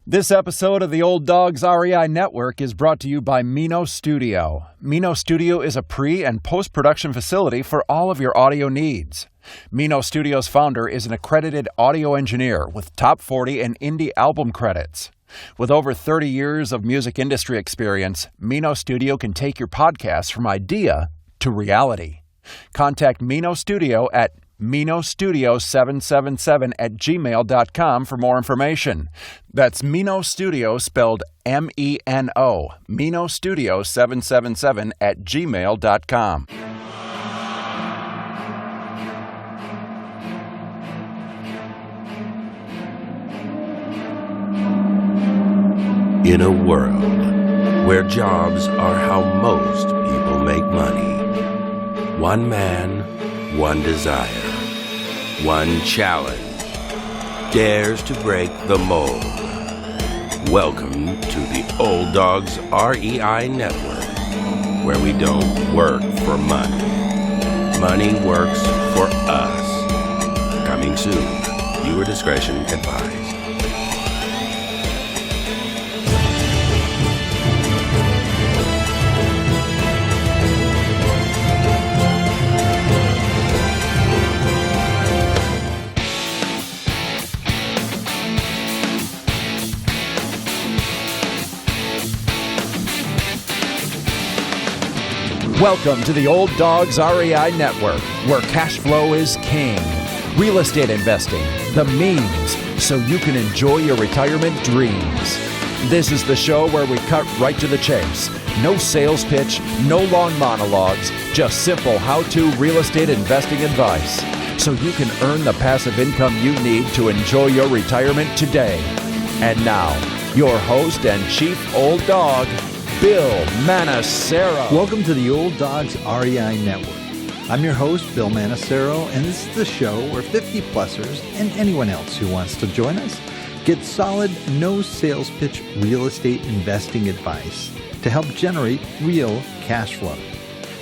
This episode of the Old Dogs REI Network is brought to you by Mino Studio. Mino Studio is a pre- and post-production facility for all of your audio needs. Mino Studio's founder is an accredited audio engineer with top 40 and indie album credits. With over 30 years of music industry experience, Mino Studio can take your podcast from idea to reality. Contact Mino Studio at minostudio777@gmail.com for more information. That's Mino Studio spelled M-E-N-O, minostudio777@gmail.com. In a world where jobs are how most people make money, one man, one desire, one challenge dares to break the mold. Welcome to the Old Dogs REI Network, where we don't work for money. Money works for us. Coming soon. Viewer discretion advised. Welcome to the Old Dogs REI Network, where cash flow is king. Real estate investing, the means, so you can enjoy your retirement dreams. This is the show where we cut right to the chase. No sales pitch, no long monologues, just simple how-to real estate investing advice, so you can earn the passive income you need to enjoy your retirement today. And now, your host and chief old dog, Bill Manacero. Welcome to the Old Dogs REI Network. I'm your host, Bill Manacero, and this is the show where 50-plussers and anyone else who wants to join us get solid, no sales pitch real estate investing advice to help generate real cash flow.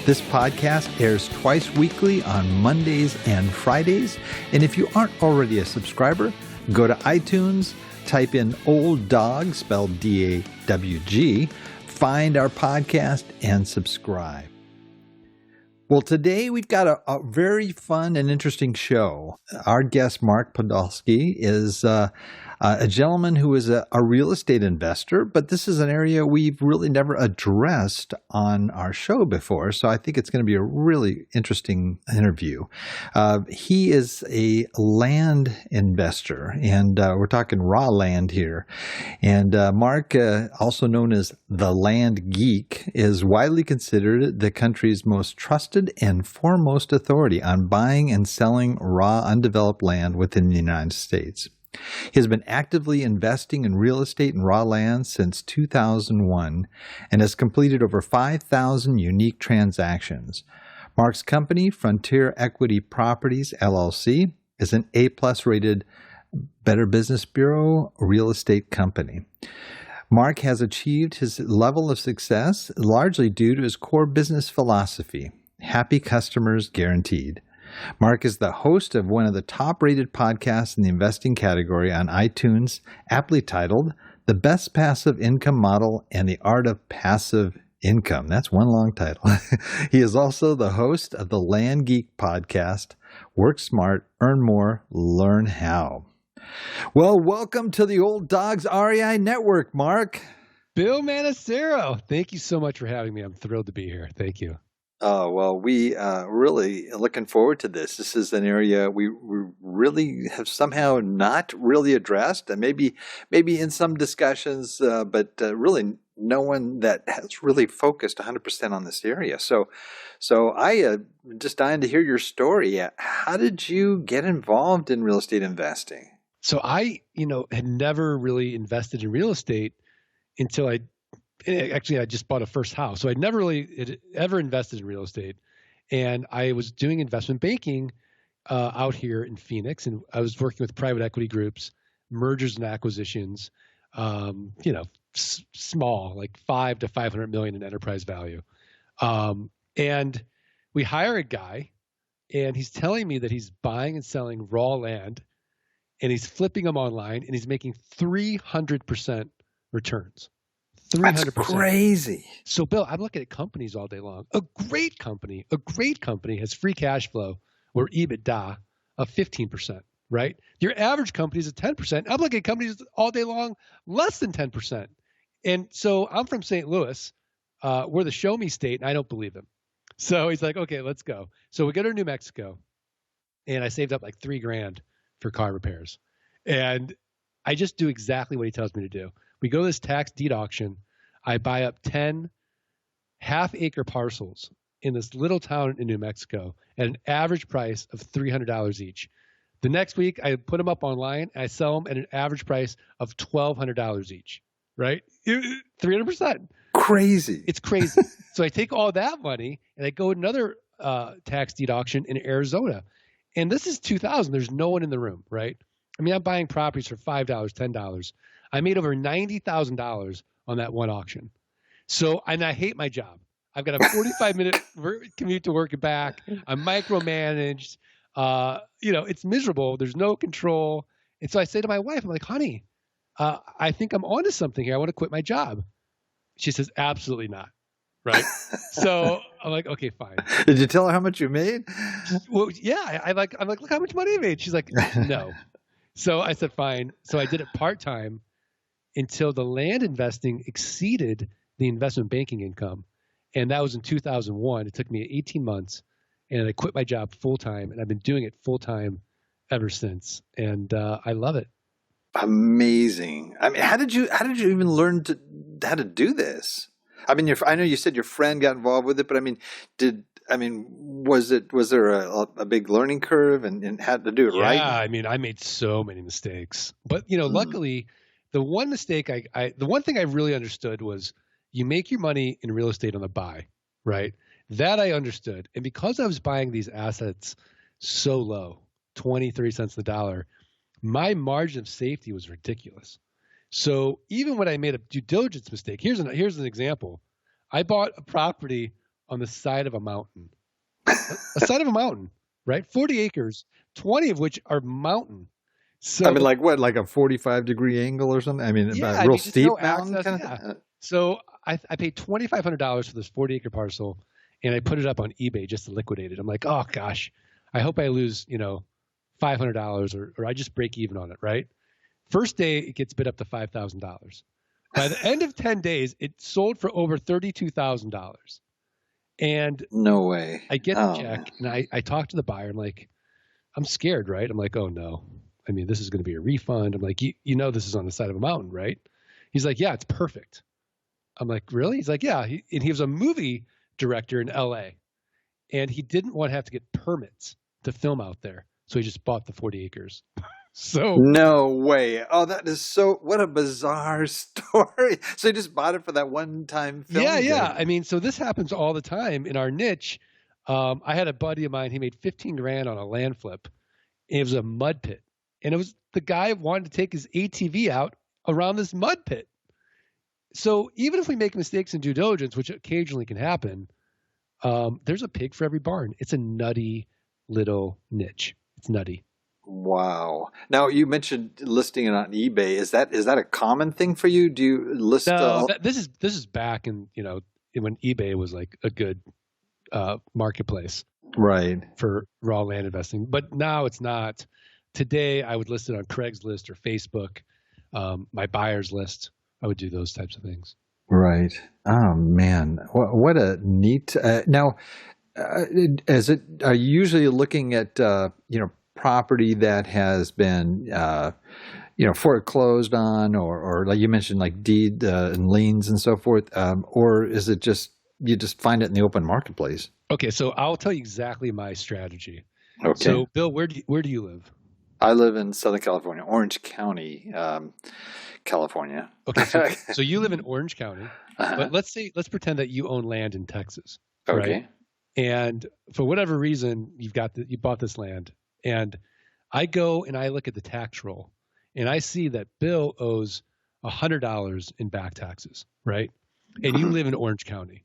This podcast airs twice weekly on Mondays and Fridays, and if you aren't already a subscriber, go to iTunes, type in Old Dog, spelled D-A-W-G, find our podcast and subscribe. Well, today we've got a very fun and interesting show. Our guest, Mark Poldolsky, is a gentleman who is a real estate investor, but this is an area we've really never addressed on our show before, so I think it's going to be a really interesting interview. He is a land investor, and we're talking raw land here. And Mark, also known as the Land Geek, is widely considered the country's most trusted and foremost authority on buying and selling raw, undeveloped land within the United States. He has been actively investing in real estate and raw land since 2001 and has completed over 5,000 unique transactions. Mark's company, Frontier Equity Properties, LLC, is an A-plus rated Better Business Bureau real estate company. Mark has achieved his level of success largely due to his core business philosophy, happy customers guaranteed. Mark is the host of one of the top-rated podcasts in the investing category on iTunes, aptly titled The Best Passive Income Model and the Art of Passive Income. That's one long title. He is also the host of the Land Geek podcast, Work Smart, Earn More, Learn How. Well, welcome to the Old Dogs REI Network, Mark. Bill Manacero, thank you so much for having me. I'm thrilled to be here. Thank you. Oh, well, we really looking forward to this. This is an area we really have somehow not really addressed, and maybe in some discussions, but really no one that has really focused 100% on this area. So I just dying to hear your story. How did you get involved in real estate investing? So I, had never really invested in real estate until I just bought a first house. So I'd never really ever invested in real estate. And I was doing investment banking out here in Phoenix. And I was working with private equity groups, mergers and acquisitions, small, like 5 to 500 million in enterprise value. And we hire a guy and he's telling me that he's buying and selling raw land and he's flipping them online, and he's making 300% returns. 300%. That's crazy. So, Bill, I'm looking at companies all day long. A great company has free cash flow or EBITDA of 15%, right? Your average company is at 10%. I'm looking at companies all day long less than 10%. And so I'm from St. Louis. We're the show me state, and I don't believe him. So he's like, okay, let's go. So we go to New Mexico, and I saved up like $3,000 for car repairs. And I just do exactly what he tells me to do. We go to this tax deed auction. I buy up 10 half-acre parcels in this little town in New Mexico at an average price of $300 each. The next week, I put them up online, and I sell them at an average price of $1,200 each, right? 300%. Crazy. It's crazy. So I take all that money, and I go to another tax deed auction in Arizona. And this is 2000. There's no one in the room, right? I mean, I'm buying properties for $5, $10. I made over $90,000 on that one auction. So, and I hate my job. I've got a 45-minute commute to work and back. I'm micromanaged. It's miserable. There's no control. And so I say to my wife, I'm like, honey, I think I'm onto something here. I want to quit my job. She says, absolutely not. Right. So I'm like, okay, fine. Did you tell her how much you made? Well, yeah. I'm like, look how much money I made. She's like, no. So I said, fine. So I did it part-time until the land investing exceeded the investment banking income. And that was in 2001. It took me 18 months, and I quit my job full-time, and I've been doing it full-time ever since. And I love it. Amazing. I mean, how did you even learn how to do this? I mean, I know you said your friend got involved with it, but I mean, was there a big learning curve and had to do it right? Yeah, I mean, I made so many mistakes, but luckily, the one mistake the one thing I really understood was you make your money in real estate on the buy, right? That I understood, and because I was buying these assets so low, 20, 30 cents on the dollar, my margin of safety was ridiculous. So even when I made a due diligence mistake, here's an example. I bought a property on the side of a mountain, a side of a mountain, right? 40 acres, 20 of which are mountain. So I mean, like what, like a 45-degree angle or something? I mean, yeah, real steep no mountain access, kind of thing? So I paid $2,500 for this 40-acre parcel, and I put it up on eBay just to liquidate it. I'm like, oh gosh, I hope I lose, $500 or I just break even on it, right? First day, it gets bid up to $5,000. By the end of 10 days, it sold for over $32,000. And no way. I get the check, and I talk to the buyer. I'm like, I'm scared, right? I'm like, oh no. I mean, this is going to be a refund. I'm like, you know, this is on the side of a mountain, right? He's like, yeah, it's perfect. I'm like, really? He's like, yeah. And he was a movie director in LA, and he didn't want to have to get permits to film out there. So he just bought the 40 acres. So no way. Oh, that is what a bizarre story. So he just bought it for that one-time film. Yeah. I mean, so this happens all the time in our niche. I had a buddy of mine. He made $15,000 on a land flip. It was a mud pit, and it was the guy wanted to take his ATV out around this mud pit. So even if we make mistakes in due diligence, which occasionally can happen, there's a pig for every barn. It's a nutty little niche. It's nutty. Wow. Now you mentioned listing it on eBay. Is that a common thing for you? Do you list? No, this is back in when eBay was like a good marketplace, right, for raw land investing. But now it's not. Today I would list it on Craigslist or Facebook, my buyer's list. I would do those types of things. Right. Oh man, what a neat. Now, are you usually looking at property that has been foreclosed on, or like you mentioned, like deed and liens and so forth, or is it just you just find it in the open marketplace? Okay, so I'll tell you exactly my strategy. Okay. So Bill, where do you live? I live in Southern California, Orange County, California. Okay, so you live in Orange County, but let's pretend that you own land in Texas. Okay. Right? And for whatever reason, you bought this land, and I go and I look at the tax roll, and I see that Bill owes $100 in back taxes, right? And you live in Orange County.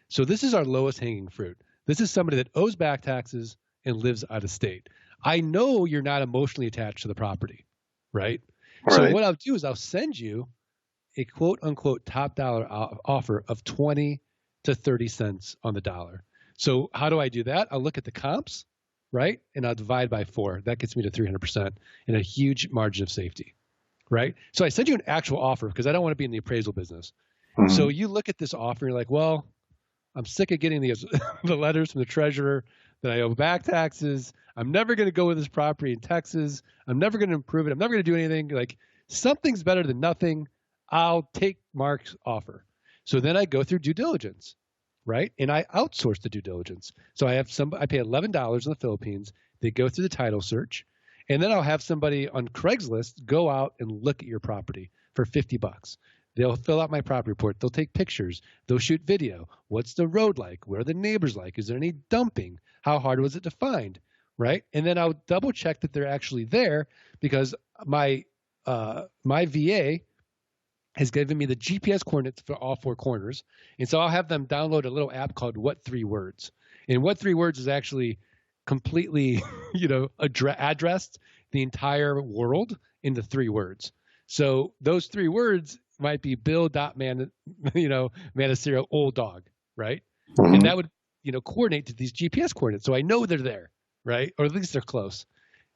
So this is our lowest hanging fruit. This is somebody that owes back taxes and lives out of state. I know you're not emotionally attached to the property, right? Right. So what I'll do is I'll send you a quote unquote top dollar offer of 20 to 30 cents on the dollar. So how do I do that? I'll look at the comps, right? And I'll divide by 4. That gets me to 300% and a huge margin of safety, right? So I send you an actual offer because I don't want to be in the appraisal business. Mhm. So you look at this offer and you're like, well, I'm sick of getting the letters from the treasurer that I owe back taxes. I'm never going to go with this property in Texas. I'm never going to improve it. I'm never going to do anything. Like, something's better than nothing. I'll take Mark's offer. So then I go through due diligence, right? And I outsource the due diligence. So I pay $11 in the Philippines. They go through the title search, and then I'll have somebody on Craigslist go out and look at your property for $50. They'll fill out my property report. They'll take pictures. They'll shoot video. What's the road like? What are the neighbors like? Is there any dumping? How hard was it to find? Right? And then I'll double check that they're actually there, because my VA has given me the GPS coordinates for all 4 corners. And so I'll have them download a little app called What 3 Words. And What 3 Words is actually completely, addressed the entire world into 3 words. So those 3 words might be Manacero, old dog, right? Mhm. And that would, coordinate to these GPS coordinates. So I know they're there, right? Or at least they're close.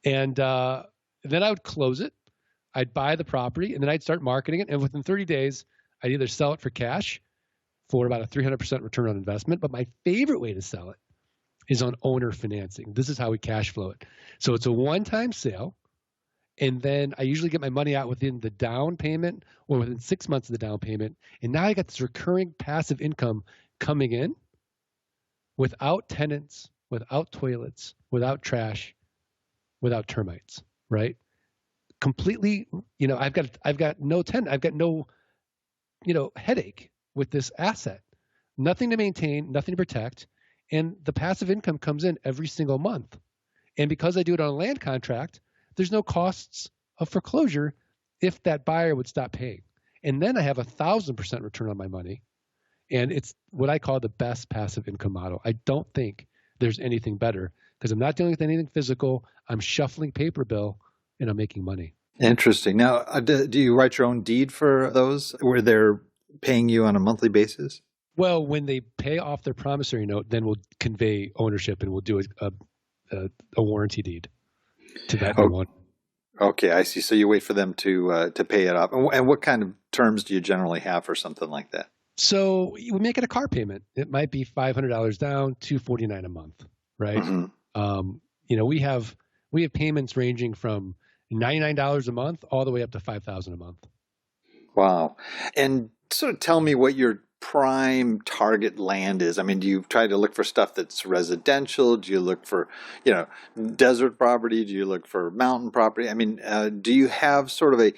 And then I would close it. I'd buy the property, and then I'd start marketing it. And within 30 days, I'd either sell it for cash for about a 300% return on investment. But my favorite way to sell it is on owner financing. This is how we cash flow it. So it's a one-time sale. And then I usually get my money out within the down payment or within 6 months of the down payment. And now I got this recurring passive income coming in without tenants, without toilets, without trash, without termites, right? Completely, I've got no tenant, I've got no, headache with this asset. Nothing to maintain, nothing to protect. And the passive income comes in every single month. And because I do it on a land contract, there's no costs of foreclosure if that buyer would stop paying. And then I have 1,000% return on my money. And it's what I call the best passive income model. I don't think there's anything better, because I'm not dealing with anything physical. I'm shuffling paper bill and I'm making money. Interesting. Now, do you write your own deed for those where they're paying you on a monthly basis? Well, when they pay off their promissory note, then we'll convey ownership and we'll do a warranty deed to that new one. Okay, I see. So you wait for them to pay it off. And what kind of terms do you generally have for something like that? So we make it a car payment. It might be $500 down, $249 a month, right? Mm-hmm. We have payments ranging from $99 a month all the way up to $5,000 a month. Wow. And sort of tell me what your prime target land is. I mean, do you try to look for stuff that's residential? Do you look for, desert property? Do you look for mountain property? I mean, do you have sort of a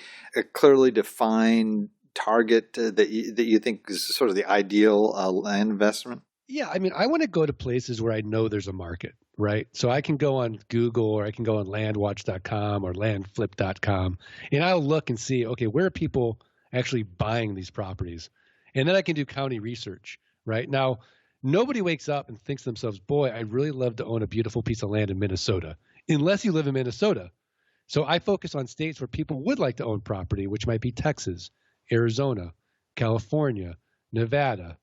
clearly defined target that you think is sort of the ideal land investment? Yeah, I mean, I want to go to places where I know there's a market, right? So I can go on Google, or I can go on landwatch.com or landflip.com, and I'll look and see, okay, where are people actually buying these properties? And then I can do county research, right? Now, nobody wakes up and thinks to themselves, boy, I'd really love to own a beautiful piece of land in Minnesota, unless you live in Minnesota. So I focus on states where people would like to own property, which might be Texas, Arizona, California, Nevada,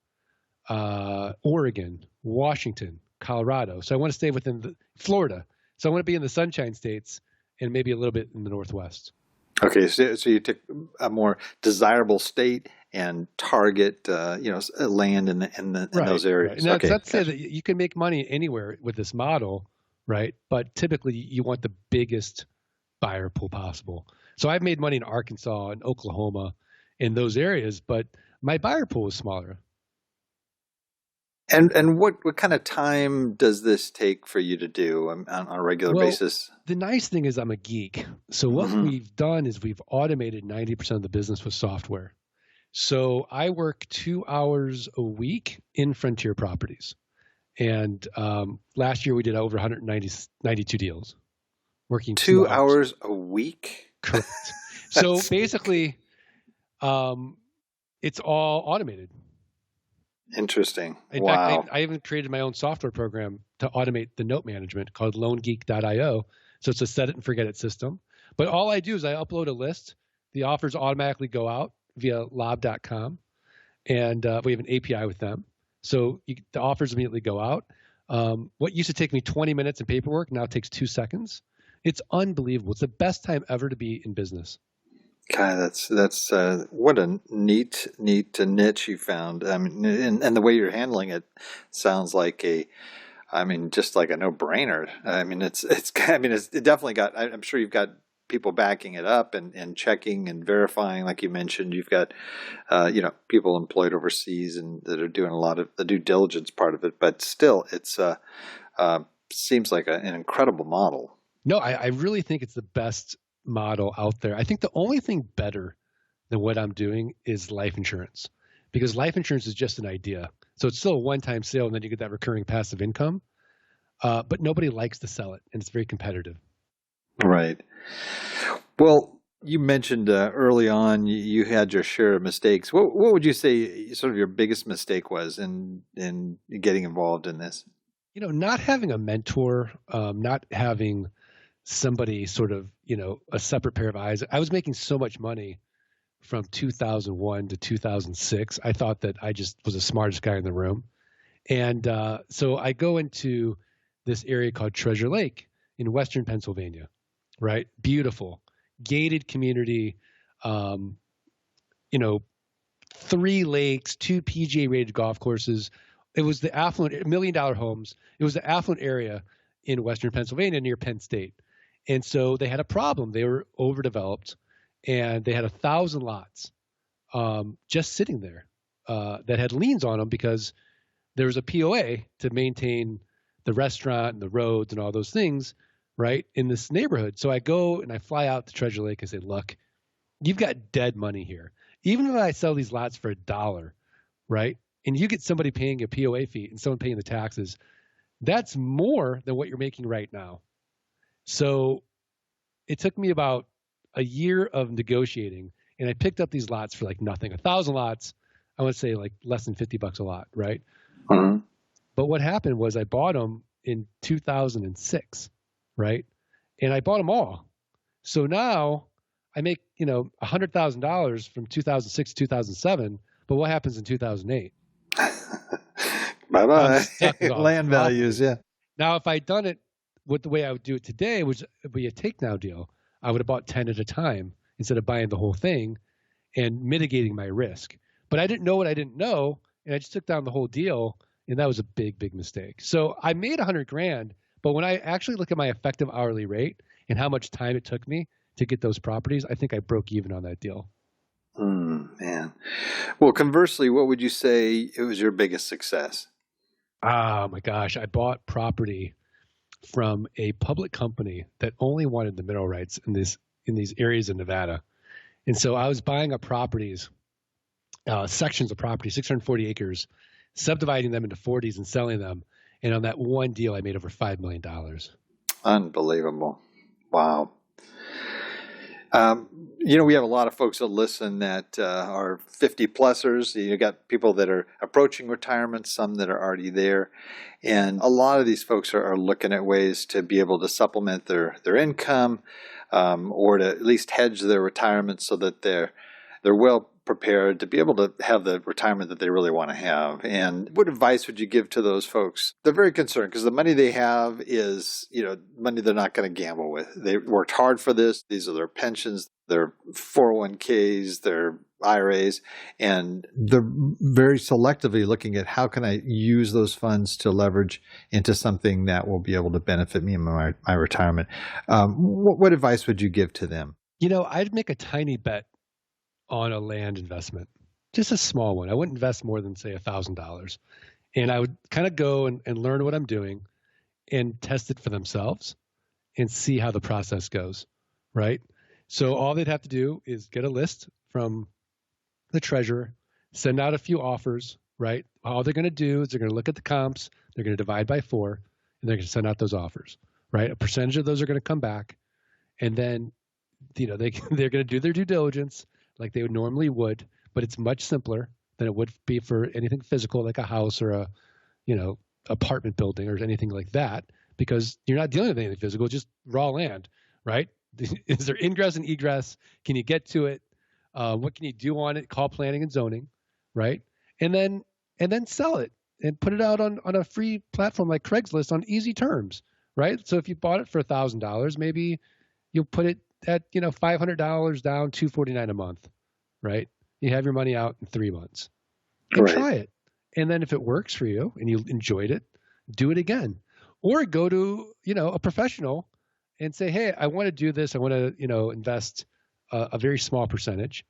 Oregon, Washington, Colorado. So I want to stay within Florida. So I want to be in the Sunshine States and maybe a little bit in the Northwest. Okay, so you take a more desirable state and target, land in those areas. Right. And okay, that's to say that you can make money anywhere with this model, right? But typically you want the biggest buyer pool possible. So I've made money in Arkansas and Oklahoma, in those areas, but my buyer pool is smaller. And what kind of time does this take for you to do on a regular basis? The nice thing is I'm a geek. So what we've done is we've automated 90% of the business with software. So I work 2 hours a week in Frontier Properties. And last year we did over 192 deals. Working 2 hours a week? Correct. So basically, it's all automated. Interesting. In fact, I even created my own software program to automate the note management called LoanGeek.io. So it's a set it and forget it system. But all I do is I upload a list. The offers automatically go out via lob.com. And we have an API with them. So the offers immediately go out. What used to take me 20 minutes in paperwork now takes 2 seconds. It's unbelievable. It's the best time ever to be in business. God, that's what a neat niche you found. I mean, and the way you're handling it sounds like just like a no-brainer. I mean, it definitely got. I'm sure you've got people backing it up and checking and verifying, like you mentioned. You've got, people employed overseas and that are doing a lot of the due diligence part of it. But still, it's seems like an incredible model. No, I really think it's the best model out there. I think the only thing better than what I'm doing is life insurance, because life insurance is just an idea. So it's still a one-time sale, and then you get that recurring passive income. But nobody likes to sell it, and it's very competitive. Right. Well, you mentioned early on you had your share of mistakes. What would you say sort of your biggest mistake was in getting involved in this? Not having a mentor, not having somebody sort of, a separate pair of eyes. I was making so much money from 2001 to 2006. I thought that I just was the smartest guy in the room. And so I go into this area called Treasure Lake in Western Pennsylvania, right? Beautiful, gated community, 3 lakes, 2 PGA rated golf courses. It was the affluent, $1 million homes. It was the affluent area in Western Pennsylvania near Penn State. And so they had a problem. They were overdeveloped, and they had 1,000 lots just sitting there that had liens on them because there was a POA to maintain the restaurant and the roads and all those things, right, in this neighborhood. So I go and I fly out to Treasure Lake and say, look, you've got dead money here. Even if I sell these lots for $1, right, and you get somebody paying a POA fee and someone paying the taxes, that's more than what you're making right now. So it took me about a year of negotiating, and I picked up these lots for like nothing. 1,000 lots, I would say like less than $50 a lot, right? Mm-hmm. But what happened was I bought them in 2006, right? And I bought them all. So now I make, $100,000 from 2006 to 2007. But what happens in 2008? Bye-bye. Land values, yeah. Now, if I'd done it with the way I would do it today, which would be a take-now deal, I would have bought 10 at a time instead of buying the whole thing and mitigating my risk. But I didn't know what I didn't know, and I just took down the whole deal, and that was a big, big mistake. So I made $100,000, but when I actually look at my effective hourly rate and how much time it took me to get those properties, I think I broke even on that deal. Man. Well, conversely, what would you say it was your biggest success? Oh my gosh, I bought property from a public company that only wanted the mineral rights in these areas in Nevada. And so I was buying up properties, sections of property, 640 acres, subdividing them into 40s and selling them. And on that one deal, I made over $5 million. Unbelievable. Wow. We have a lot of folks that listen that are 50-plussers. You got people that are approaching retirement, some that are already there. And a lot of these folks are looking at ways to be able to supplement their income or to at least hedge their retirement so that they're well prepared to be able to have the retirement that they really want to have. And what advice would you give to those folks? They're very concerned because the money they have is, money they're not going to gamble with. They worked hard for this. These are their pensions, their 401ks, their IRAs, and they're very selectively looking at how can I use those funds to leverage into something that will be able to benefit me in my retirement. What advice would you give to them? I'd make a tiny bet on a land investment, just a small one. I wouldn't invest more than, say, $1,000. And I would kind of go and learn what I'm doing and test it for themselves and see how the process goes, right? So all they'd have to do is get a list from the treasurer, send out a few offers, right? All they're going to do is they're going to look at the comps, they're going to divide by 4, and they're going to send out those offers, right? A percentage of those are going to come back. And then, they're going to do their due diligence like they would normally would, but it's much simpler than it would be for anything physical like a house or a, apartment building or anything like that. because you're not dealing with anything physical, just raw land, right? Is there ingress and egress? Can you get to it? What can you do on it? Call planning and zoning, right? And then sell it and put it out on a free platform like Craigslist on easy terms, right? So if you bought it for $1,000, maybe you'll put it at $500 down, $249 a month, right? You have your money out in 3 months. And try it. And then if it works for you and you enjoyed it, do it again. Or go to, a professional and say, hey, I want to do this. I want to, invest a very small percentage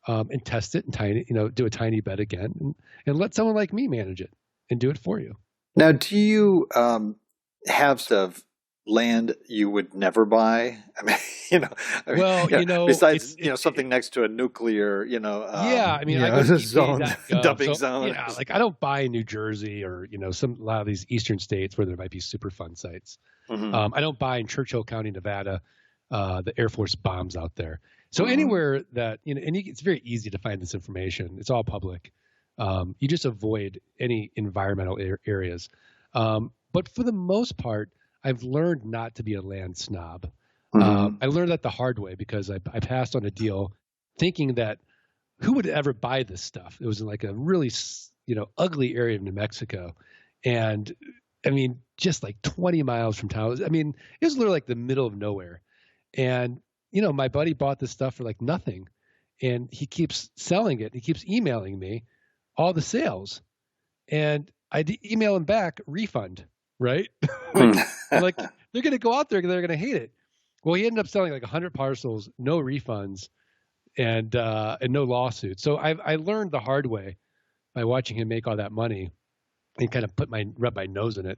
and test it and do a tiny bet again and let someone like me manage it and do it for you. Now, do you have stuff land you would never buy? I mean, besides something next to a nuclear, I go zone, dumping zone. Yeah, like I don't buy in New Jersey or a lot of these eastern states where there might be Superfund sites. Mm-hmm. I don't buy in Churchill County, Nevada. The Air Force bombs out there. So anywhere that it's very easy to find this information. It's all public. You just avoid any environmental areas. But for the most part, I've learned not to be a land snob. I learned that the hard way because I passed on a deal thinking that who would ever buy this stuff? It was in like a really, ugly area of New Mexico. And I mean, just like 20 miles from town. I mean, it was literally like the middle of nowhere. And, my buddy bought this stuff for like nothing. And he keeps selling it. He keeps emailing me all the sales. And I email him back, refund, right? like they're going to go out there and they're going to hate it. Well, he ended up selling like 100 parcels, no refunds, and no lawsuits. So I learned the hard way by watching him make all that money and kind of rub my nose in it,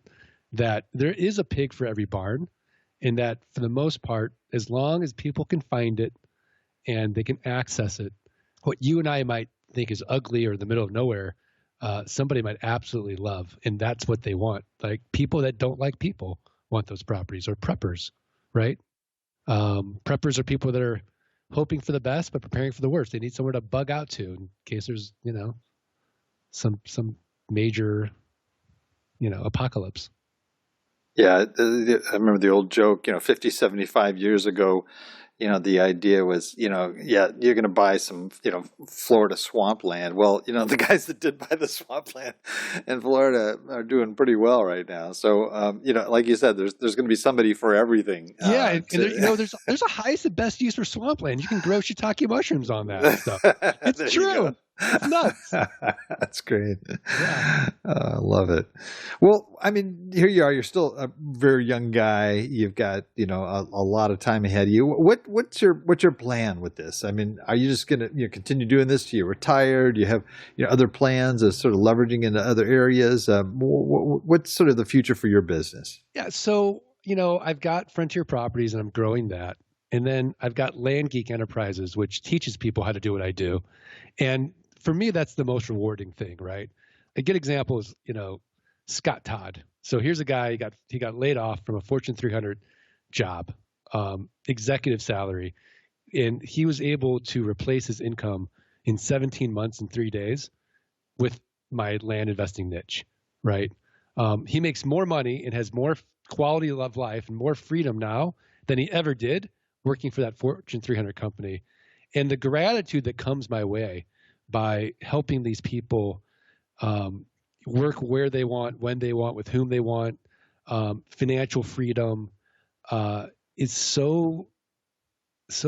that there is a pig for every barn, and that for the most part, as long as people can find it and they can access it, what you and I might think is ugly or in the middle of nowhere, somebody might absolutely love. And that's what they want. Like people that don't like people want those properties, or preppers, right? Preppers are people that are hoping for the best, but preparing for the worst. They need somewhere to bug out to in case there's, some major, apocalypse. Yeah. I remember the old joke, 50, 75 years ago, the idea was, you're going to buy some, Florida swampland. Well, the guys that did buy the swampland in Florida are doing pretty well right now. So, like you said, there's going to be somebody for everything. And there's a highest and best use for swampland. You can grow shiitake mushrooms on that stuff. It's true. It's nuts. That's great. Yeah. I love it. Well, I mean, here you are. You're still a very young guy. You've got, a lot of time ahead of you. What's your plan with this? I mean, are you just going to continue doing this till you retire? Do you have other plans of sort of leveraging into other areas? What's sort of the future for your business? Yeah. So, I've got Frontier Properties and I'm growing that. And then I've got Land Geek Enterprises, which teaches people how to do what I do. And for me, that's the most rewarding thing, right? A good example is, Scott Todd. So here's a guy, he got laid off from a Fortune 300 job, executive salary, and he was able to replace his income in 17 months and 3 days with my land investing niche, right? He makes more money and has more quality of life and more freedom now than he ever did working for that Fortune 300 company. And the gratitude that comes my way by helping these people work where they want, when they want, with whom they want, financial freedom is so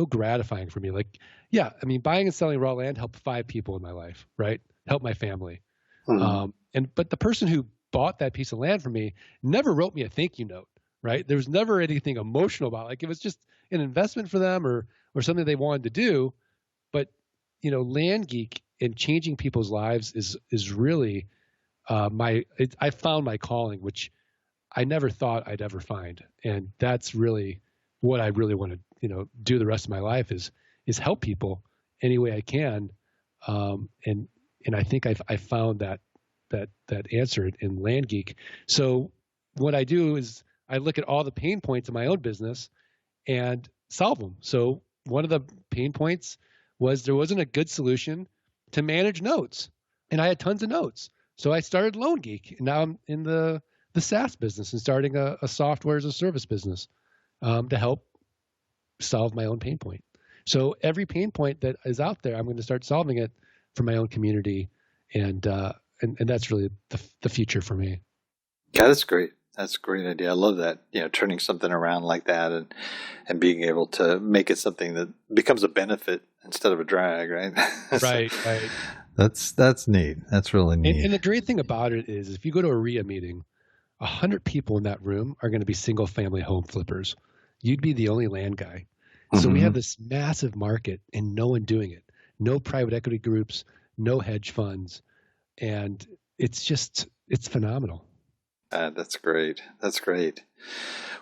gratifying for me. Like, yeah, I mean, buying and selling raw land helped 5 people in my life, right? Helped my family. But the person who bought that piece of land from me never wrote me a thank you note, right? There was never anything emotional about it. Like it was just an investment for them or something they wanted to do. But, Land Geek and changing people's lives is really I found my calling, which I never thought I'd ever find. And that's really what I really want to, do the rest of my life is help people any way I can. And I think I found that answer in Land Geek. So what I do is I look at all the pain points in my own business and solve them. So one of the pain points was there wasn't a good solution to manage notes, and I had tons of notes. So I started Loan Geek, and now I'm in the the SaaS business and starting a software as a service business to help solve my own pain point. So every pain point that is out there, I'm going to start solving it for my own community, and that's really the future for me. Yeah, that's great. That's a great idea. I love that. Turning something around like that and being able to make it something that becomes a benefit instead of a drag, right? Right. That's neat. That's really neat. And the great thing about it is, if you go to a RIA meeting, 100 people in that room are going to be single family home flippers. You'd be the only land guy. So we have this massive market and no one doing it. No private equity groups, no hedge funds. And it's phenomenal. That's great. That's great.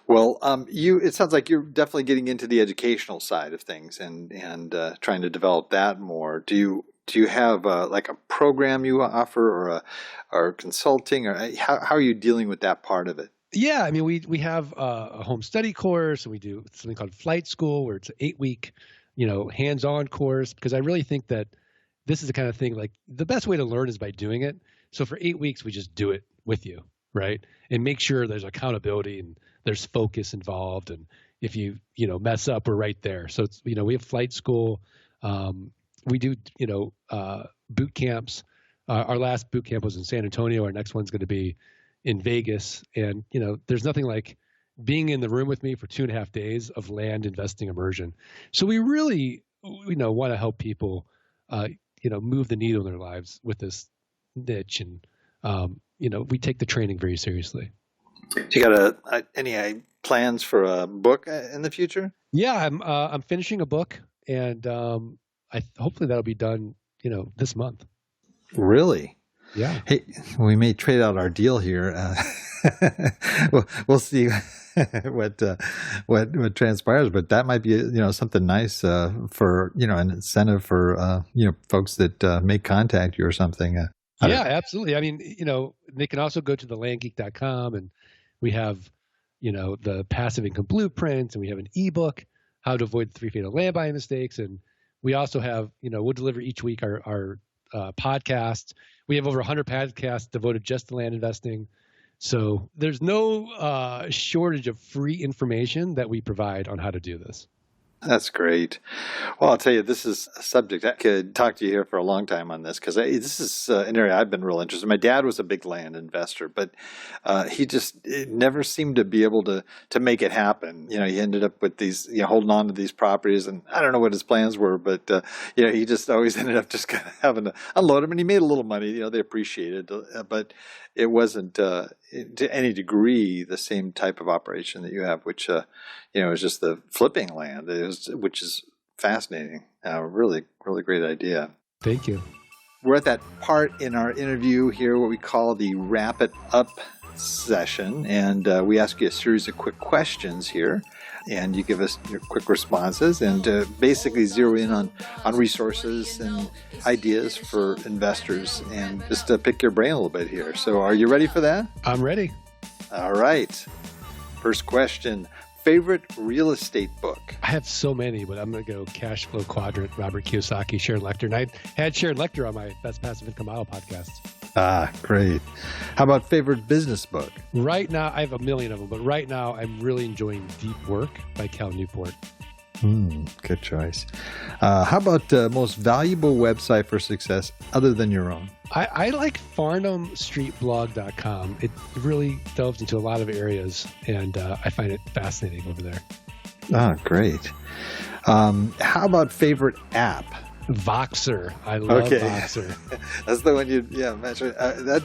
Well, it sounds like you're definitely getting into the educational side of things and trying to develop that more. Do you have like a program you offer or consulting, or how are you dealing with that part of it? Yeah, I mean, we have a home study course, and we do something called Flight School, where it's an 8-week, hands-on course, because I really think that this is the kind of thing, like, the best way to learn is by doing it. So for 8 weeks, we just do it with you, right? And make sure there's accountability and there's focus involved. And if you mess up, we're right there. So it's, we have Flight School. We do, boot camps. Our last boot camp was in San Antonio. Our next one's going to be in Vegas. And, there's nothing like being in the room with me for 2.5 days of land investing immersion. So we really, want to help people, move the needle in their lives with this niche. And, we take the training very seriously. Do you got any plans for a book in the future? Yeah, I'm finishing a book, and hopefully that'll be done, this month. Really? Yeah. Hey, we may trade out our deal here. We'll see what transpires, but that might be something nice for an incentive for folks that may contact you or something. Yeah, absolutely. I mean, they can also go to thelandgeek.com, and we have the passive income blueprint, and we have an ebook, How to Avoid the 3 Fatal Land Buying Mistakes, and we also have we'll deliver each week our podcast. We have over 100 podcasts devoted just to land investing. So there's no shortage of free information that we provide on how to do this. That's great. Well, I'll tell you, this is a subject I could talk to you here for a long time on this, because this is an area I've been real interested in. My dad was a big land investor, but he just never seemed to be able to make it happen. He ended up with these, holding on to these properties, and I don't know what his plans were, but he just always ended up just kind of having to unload them, and he made a little money. They appreciated it, but it wasn't to any degree the same type of operation that you have, which is just the flipping land, which is fascinating. Really, really great idea. Thank you. We're at that part in our interview here, what we call the wrap it up session, and we ask you a series of quick questions here, and you give us your quick responses, and basically zero in on resources and ideas for investors, and just to pick your brain a little bit here. So are you ready for that? I'm ready. All right. First question. Favorite real estate book? I have so many, but I'm going to go Cash Flow Quadrant, Robert Kiyosaki, Sharon Lecter. And I had Sharon Lecter on my Best Passive Income Model podcast. Ah, great. How about favorite business book? Right now, I have a million of them, but right now I'm really enjoying Deep Work by Cal Newport. Good choice. How about most valuable website for success other than your own? I like FarnhamStreetBlog.com. It really delves into a lot of areas, and I find it fascinating over there. Ah, great. How about favorite app? Voxer. I love Voxer. That's the one you mentioned.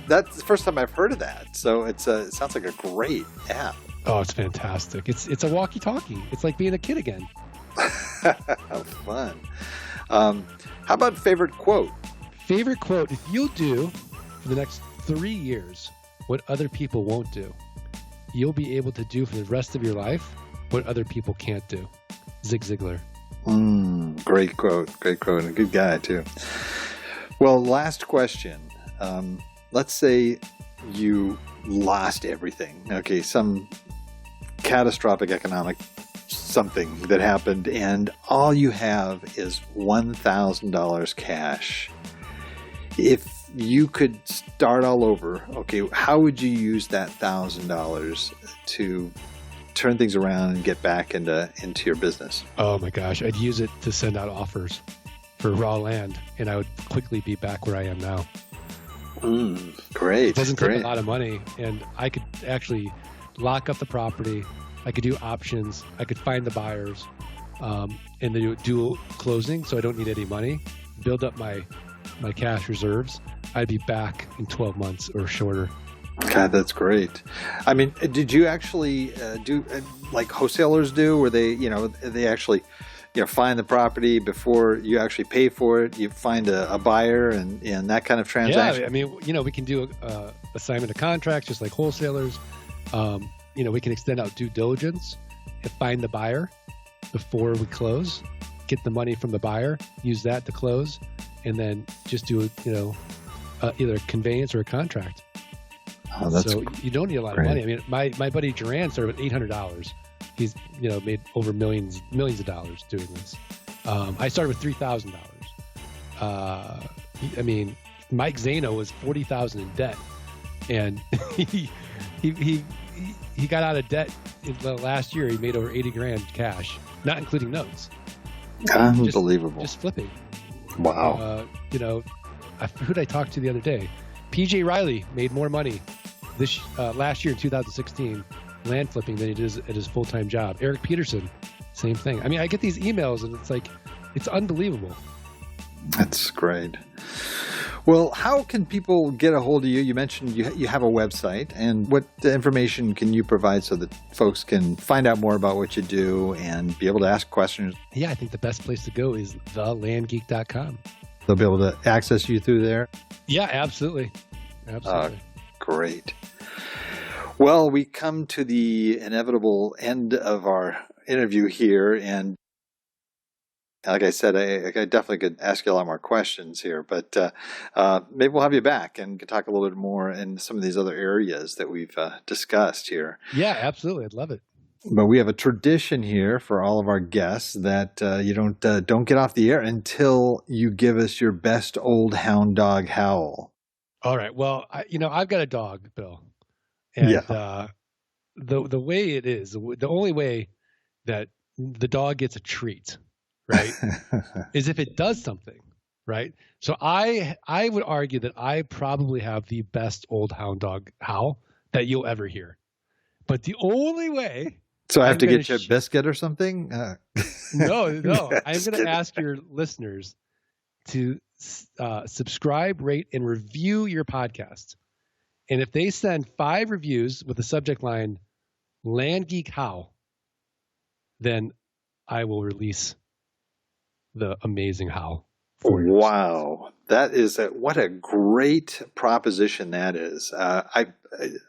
That's the first time I've heard of that. So it sounds like a great app. Oh, it's fantastic. It's a walkie-talkie. It's like being a kid again. How fun. How about favorite quote? Favorite quote: if you'll do for the next 3 years what other people won't do, you'll be able to do for the rest of your life what other people can't do. Zig Ziglar. Great quote, and a good guy too. Well, last question. Let's say you lost everything. Okay, some catastrophic economic something that happened, and all you have is $1,000 cash. If you could start all over, okay, how would you use that $1,000 to turn things around and get back into your business? Oh my gosh, I'd use it to send out offers for raw land, and I would quickly be back where I am now. Great. It doesn't take a lot of money, and I could actually lock up the property. I could do options. I could find the buyers, and then do a dual closing, so I don't need any money. Build up my cash reserves. I'd be back in 12 months or shorter. God, that's great. I mean, did you actually do like wholesalers do, where they actually find the property before you actually pay for it? You find a buyer and that kind of transaction? Yeah, I mean, we can do assignment of contracts just like wholesalers. We can extend out due diligence and find the buyer before we close, get the money from the buyer, use that to close, and then just do either a conveyance or a contract. Oh, that's so you don't need a lot of money. I mean, my buddy Duran started with $800. He's made over millions of dollars doing this. I started with $3,000. I mean, Mike Zano was $40,000 in debt, and he got out of debt in the last year. He made over $80,000 cash, not including notes. Unbelievable. Just flipping. Wow. Who did I talk to the other day? PJ Riley made more money this last year in 2016 land flipping than he did at his full-time job. Eric Peterson, same thing. I mean, I get these emails and it's unbelievable. That's great. Well, how can people get a hold of you? You mentioned you have a website, and what information can you provide so that folks can find out more about what you do and be able to ask questions? Yeah, I think the best place to go is thelandgeek.com. They'll be able to access you through there? Yeah, absolutely. Great. Well, we come to the inevitable end of our interview here, and like I said, I definitely could ask you a lot more questions here, but maybe we'll have you back and can talk a little bit more in some of these other areas that we've discussed here. Yeah, absolutely. I'd love it. But we have a tradition here for all of our guests that you don't get off the air until you give us your best old hound dog howl. All right. Well, I've got a dog, Bill, and the way it is, the only way that the dog gets a treat, right, is if it does something, right? So I would argue that I probably have the best old hound dog howl that you'll ever hear. But the only way. So I have to get you a biscuit or something? No. I'm going to ask your listeners to subscribe, rate, and review your podcast. And if they send 5 reviews with the subject line Land Geek Howl, then I will release the amazing howl. Wow. That is what a great proposition that is. You're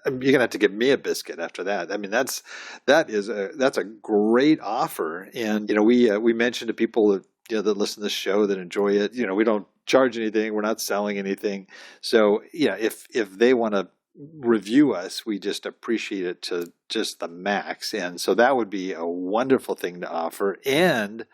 going to have to give me a biscuit after that. I mean, that's a great offer. And, we mentioned to people that, that listen to the show, that enjoy it, we don't charge anything. We're not selling anything. So, if they want to review us, we just appreciate it to just the max. And so that would be a wonderful thing to offer. And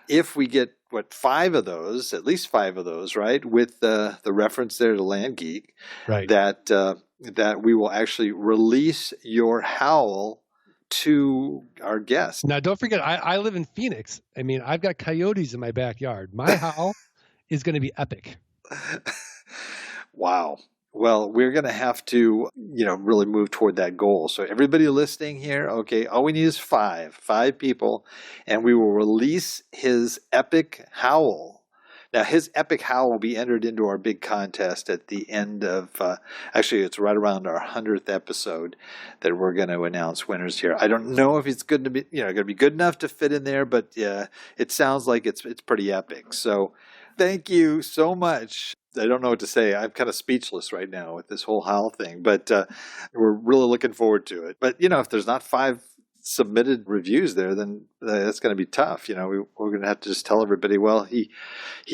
if we get at least 5 of those, right, with the reference there to Land Geek, right, that we will actually release your howl to our guests. Now, don't forget, I live in Phoenix. I mean, I've got coyotes in my backyard. My howl is going to be epic. Wow. Well, we're going to have to, really move toward that goal. So everybody listening here, okay, all we need is 5 people, and we will release his epic howl. Now, his epic howl will be entered into our big contest at the end of, actually, it's right around our 100th episode that we're going to announce winners here. I don't know if it's going to be, going to be good enough to fit in there, but it sounds like it's pretty epic. So thank you so much. I don't know what to say. I'm kind of speechless right now with this whole howl thing, but we're really looking forward to it. But, if there's not 5 submitted reviews there, then that's going to be tough. We're going to have to just tell everybody, well, he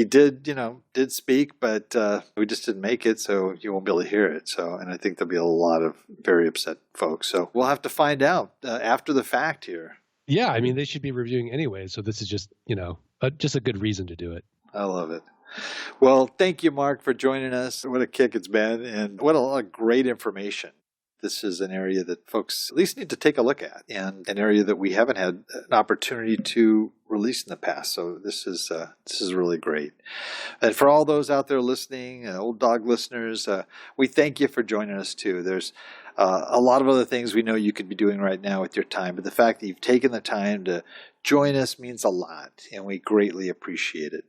did speak, but we just didn't make it, so you won't be able to hear it. So, and I think there'll be a lot of very upset folks. So we'll have to find out after the fact here. Yeah, I mean, they should be reviewing anyway. So this is just, just a good reason to do it. I love it. Well, thank you, Mark, for joining us. What a kick it's been, and what a lot of great information. This is an area that folks at least need to take a look at, and an area that we haven't had an opportunity to release in the past. So this is really great. And for all those out there listening, old dog listeners, we thank you for joining us too. There's a lot of other things we know you could be doing right now with your time, but the fact that you've taken the time to join us means a lot, and we greatly appreciate it.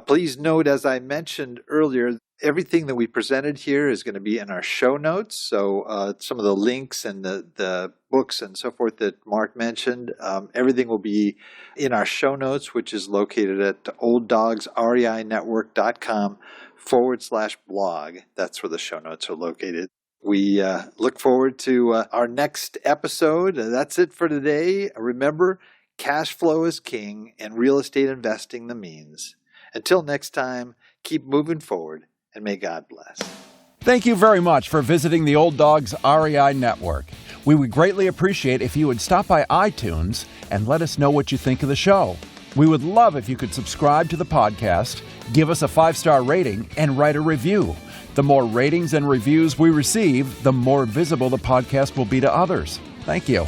Please note, as I mentioned earlier, everything that we presented here is going to be in our show notes. So some of the links and the books and so forth that Mark mentioned, everything will be in our show notes, which is located at olddogsreinetwork.com/blog. That's where the show notes are located. We look forward to our next episode. That's it for today. Remember, cash flow is king and real estate investing the means. Until next time, keep moving forward, and may God bless. Thank you very much for visiting the Old Dogs REI Network. We would greatly appreciate if you would stop by iTunes and let us know what you think of the show. We would love if you could subscribe to the podcast, give us a 5-star rating, and write a review. The more ratings and reviews we receive, the more visible the podcast will be to others. Thank you.